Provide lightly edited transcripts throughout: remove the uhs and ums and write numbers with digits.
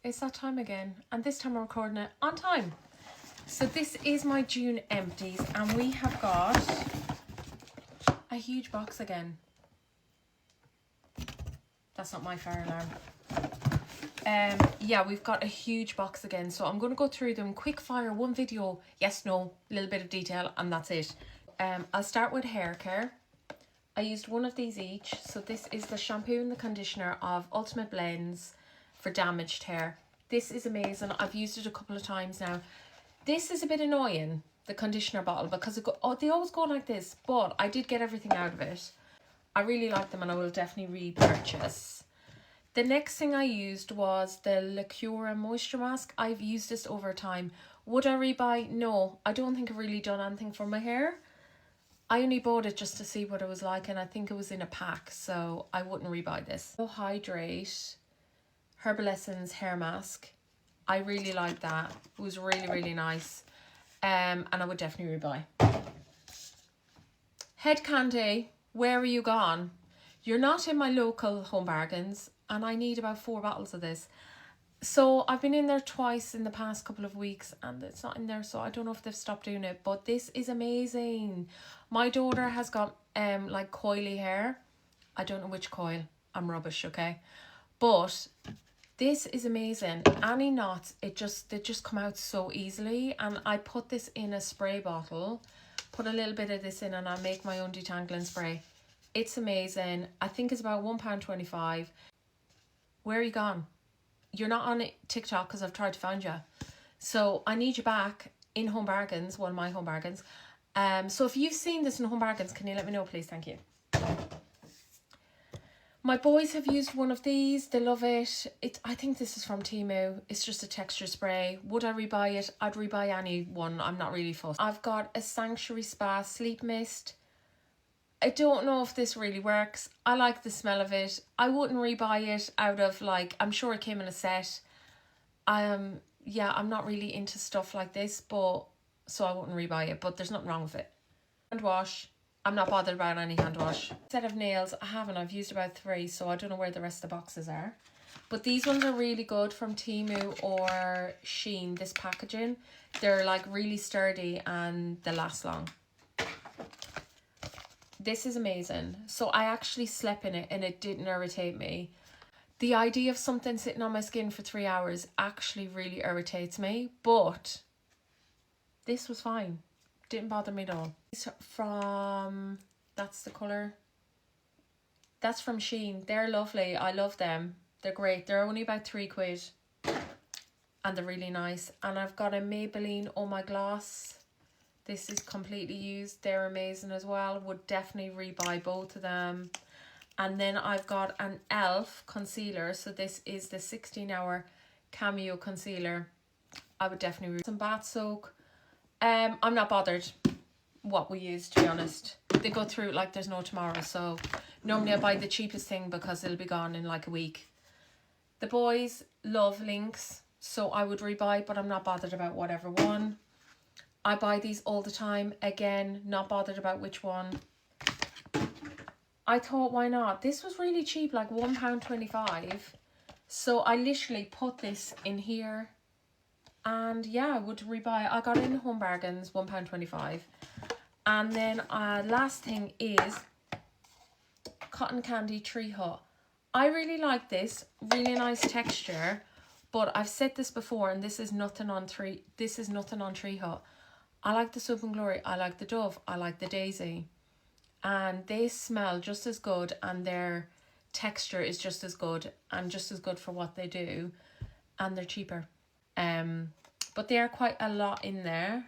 it's that time again, and this time I'm recording it on time. So this is my June empties, and we have got a huge box again. That's not my fire alarm. Yeah, we've got a huge box again, so I'm going to go through them quick fire, one video, yes, no, a little bit of detail, and that's it. I'll start with hair care. I used one of these each. So this is the shampoo and the conditioner of Ultimate Blends for damaged hair. This is amazing. I've used it a couple of times now. This is a bit annoying, the conditioner bottle, because they always go like this, but I did get everything out of it. I really like them and I will definitely repurchase. The next thing I used was the Lacura Moisture Mask. I've used this over time. Would I rebuy? No, I don't think I've really done anything for my hair. I only bought it just to see what it was like, and I think it was in a pack, so I wouldn't rebuy this. So Hydrate Herbal Essence Hair Mask. I really like that. It was really, really nice. And I would definitely rebuy. Head Candy, where are you gone? You're not in my local Home Bargains, and I need about 4 bottles of this. So I've been in there twice in the past couple of weeks and it's not in there, so I don't know if they've stopped doing it, but this is amazing. My daughter has got like coily hair. I don't know which coil. I'm rubbish, okay? But this is amazing. Any knots, they just come out so easily, and I put this in a spray bottle, put a little bit of this in, and I make my own detangling spray. It's amazing. I think it's about £1.25. Where are you gone? You're not on TikTok because I've tried to find you. So I need you back in Home Bargains, one of my Home Bargains. So if you've seen this in Home Bargains, can you let me know, please? Thank you. My boys have used one of these. They love it. I think this is from Temu. It's just a texture spray. Would I rebuy it? I'd rebuy any one. I'm not really fussed. I've got a Sanctuary Spa Sleep Mist. I don't know if this really works. I like the smell of it. I wouldn't rebuy it out of like, I'm sure it came in a set. Yeah, I'm not really into stuff like this, but so I wouldn't rebuy it, but there's nothing wrong with it. Hand wash. I'm not bothered about any hand wash. Set of nails, I haven't. I've used about 3, so I don't know where the rest of the boxes are. But these ones are really good from Temu or Shein, this packaging. They're like really sturdy and they last long. This is amazing. So I actually slept in it and it didn't irritate me. The idea of something sitting on my skin for 3 hours actually really irritates me, but this was fine. Didn't bother me at all. It's from, that's the colour. That's from Shein. They're lovely. I love them. They're great. They're only about £3 and they're really nice. And I've got a Maybelline Oh My Gloss. This is completely used. They're amazing as well. Would definitely rebuy both of them. And then I've got an e.l.f. concealer. So this is the 16-hour Cameo concealer. I would definitely rebuy some bath soak. I'm not bothered what we use, to be honest. They go through like there's no tomorrow. So normally I buy the cheapest thing because it'll be gone in like a week. The boys love Lynx, so I would rebuy, but I'm not bothered about whatever one. I buy these all the time. Again, not bothered about which one. I thought, why not? This was really cheap, like £1.25. So I literally put this in here. And yeah, I would rebuy. I got it in Home Bargains, £1.25. And then last thing is Cotton Candy Tree Hut. I really like this. Really nice texture. But I've said this before, and this is nothing on Tree Hut. I like the Soap and Glory, I like the Dove, I like the Daisy. And they smell just as good and their texture is just as good and just as good for what they do. And they're cheaper. But they are quite a lot in there.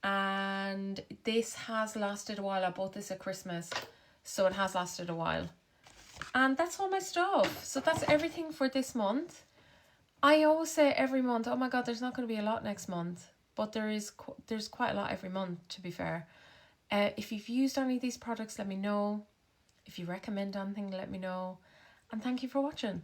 And this has lasted a while. I bought this at Christmas, so it has lasted a while. And that's all my stuff. So that's everything for this month. I always say every month, oh my God, there's not going to be a lot next month. But there's quite a lot every month, to be fair. If you've used any of these products, let me know. If you recommend anything, let me know. And thank you for watching.